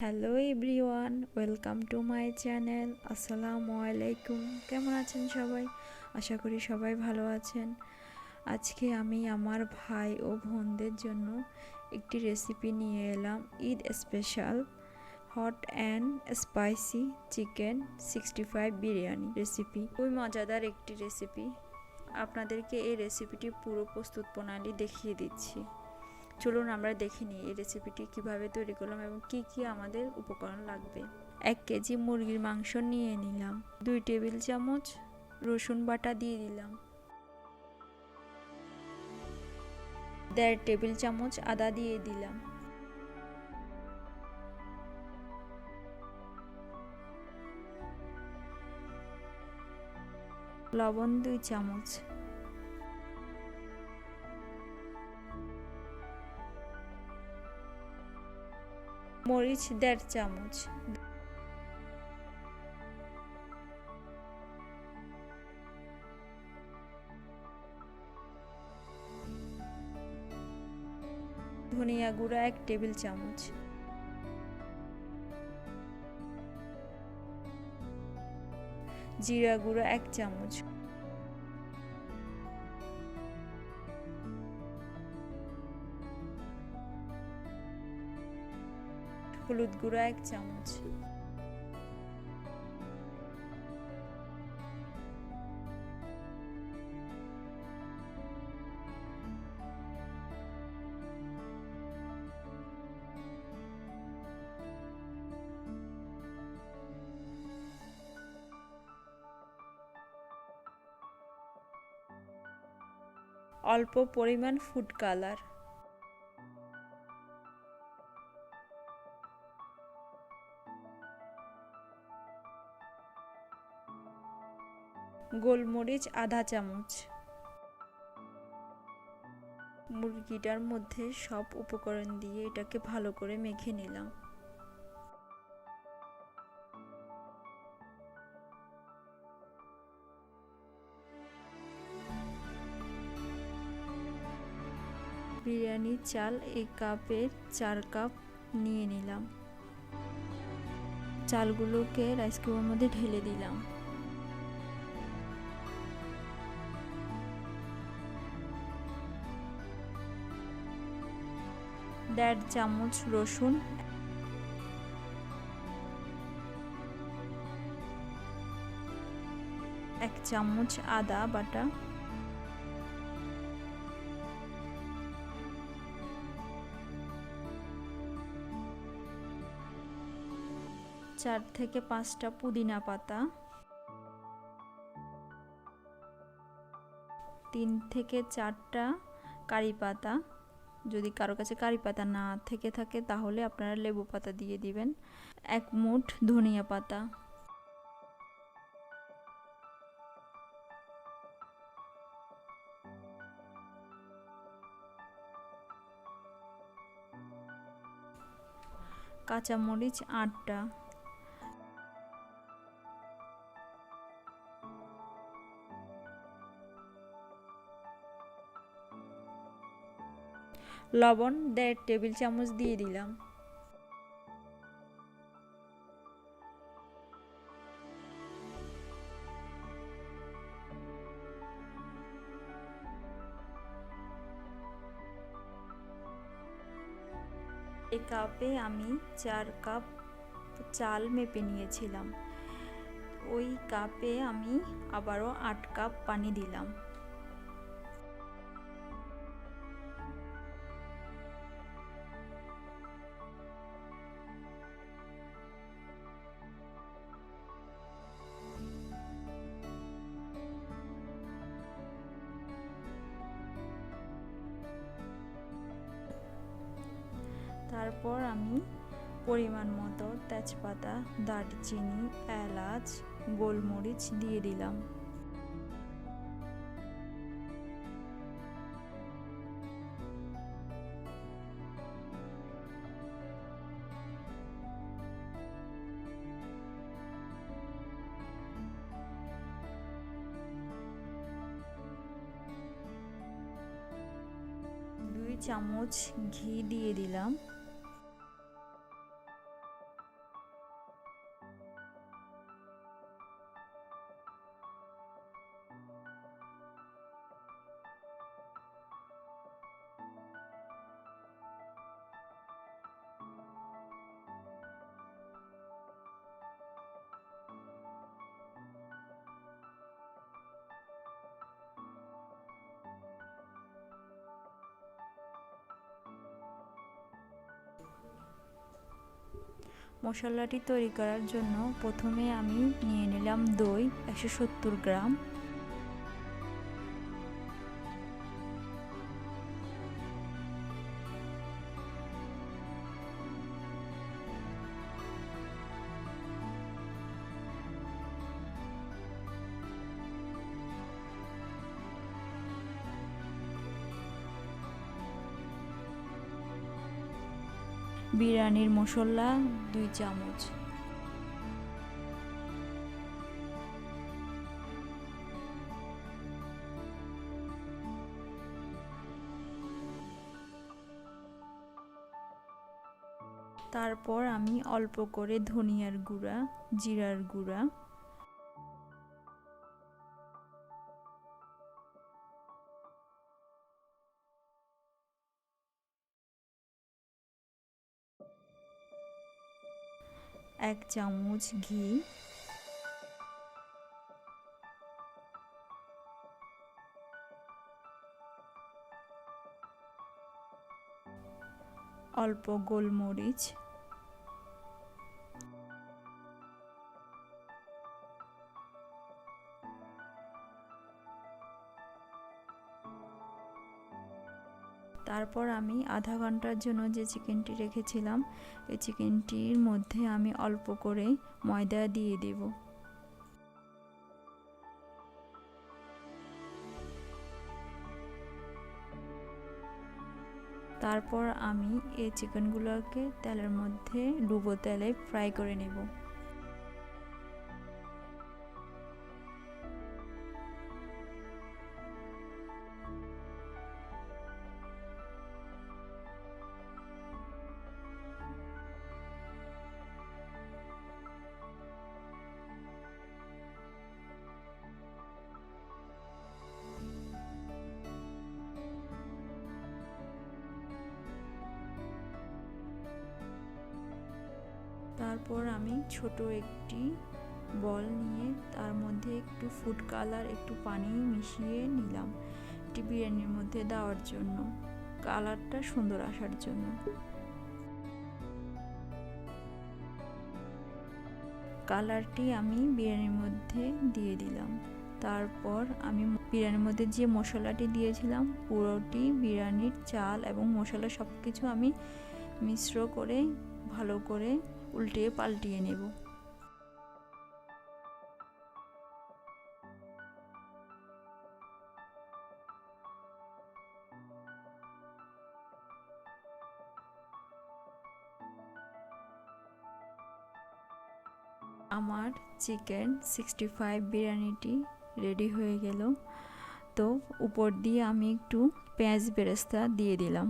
Hello everyone, welcome to my channel. আসসালামু আলাইকুম। কেমন আছেন সবাই? আশা করি সবাই ভালো আছেন। আজকে আমি আমার ভাই ও বোনদের জন্য একটি রেসিপি নিয়ে এলাম। Eid special hot and spicy chicken 65 biryani recipe. খুবই মজাদার একটি রেসিপি। আপনাদেরকে এই রেসিপিটি পুরো প্রস্তুত প্রণালী দেখিয়ে দিচ্ছি। চলুন আমরা দেখে নিই এই রেসিপিটি কিভাবে তৈরি করলাম এবং কি কি আমাদের উপকরণ লাগবে। 1 কেজি মুরগির মাংস নিয়ে নিলাম। 2 টেবিল চামচ রসুন বাটা দিয়ে দিলাম। 1.5 টেবিল চামচ আদা দিয়ে দিলাম। লবণ 2 চামচ। মরিচ 1.5 চামচ। ধনিয়া গুঁড়া 1 টেবিল চামচ। জিরা গুঁড়া 1 চামচ। হলুদ গুঁড়া 1 চামচ। অল্প পরিমাণ ফুড কালার। গোলমরিচ আধা চামচ। মুরগিটার মধ্যে সব উপকরণ দিয়ে এটাকে ভালো করে মেখে নিলাম। বিরিয়ানি চাল এই কাপের 4 কাপ নিয়ে নিলাম। চালগুলোকে রাইস কুকারের মধ্যে ঢেলে দিলাম। দেড় চামচ রসুন, 1 চামচ আদা বাটা, 4 থেকে 5টা পুদিনা পাতা, 3 থেকে 4টা কারি পাতা। যদি কারো কাছে কারি পাতা না থেকে থাকে তাহলে আপনারা লেবু পাতা দিয়ে দিবেন। 1 মুঠ ধনিয়া পাতা, কাঁচামরিচ 8টা, লবণ 1.5 টেবিল চামচ দিয়ে দিলাম। এই কাপে আমি 4 কাপ চাল মেপে নিয়েছিলাম। ওই কাপে আমি আবারও 8 কাপ পানি দিলাম। তারপর আমি পরিমাণ মতো তেজপাতা, দারচিনি, এলাচ, গোলমরিচ দিয়ে দিলাম। দুই চামচ ঘি দিয়ে দিলাম। মশলাটি তৈরি করার জন্য প্রথমে আমি নিয়ে নিলাম দই 170 গ্রাম, বিরিয়ানির মশলা 2 চামচ, তারপর আমি অল্প করে ধনিয়ার গুঁড়া, জিরার গুঁড়া, এক চামচ ঘি, অল্প গোলমরিচ, তারপর আমি আধা ঘন্টার জন্য যে চিকেনটি রেখেছিলাম এই চিকেনটির মধ্যে আমি অল্প করে ময়দা দিয়ে দেব। তারপর আমি এই চিকেনগুলোকে তেলের মধ্যে ডুবো তেলে ফ্রাই করে নেব। তারপর আমি ছোট একটি বল নিয়ে তার মধ্যে একটু ফুড কালার, একটু পানি মিশিয়ে নিলাম এটি বিরিয়ানির মধ্যে দেওয়ার জন্য, কালারটা সুন্দর আসার জন্য। কালারটি আমি বিরিয়ানির মধ্যে দিয়ে দিলাম। তারপর আমি বিরিয়ানির মধ্যে যে মশলাটি দিয়েছিলাম পুরোটি বিরিয়ানির চাল এবং মশলা সব কিছু আমি মিশ্র করে ভালো করে উল্টিয়ে পাল্টিয়ে নেব। আমার চিকেন 65 বিরিয়ানিটি রেডি হয়ে গেল। তো উপর দিয়ে আমি একটু পেঁয়াজ বেরেস্তা দিয়ে দিলাম।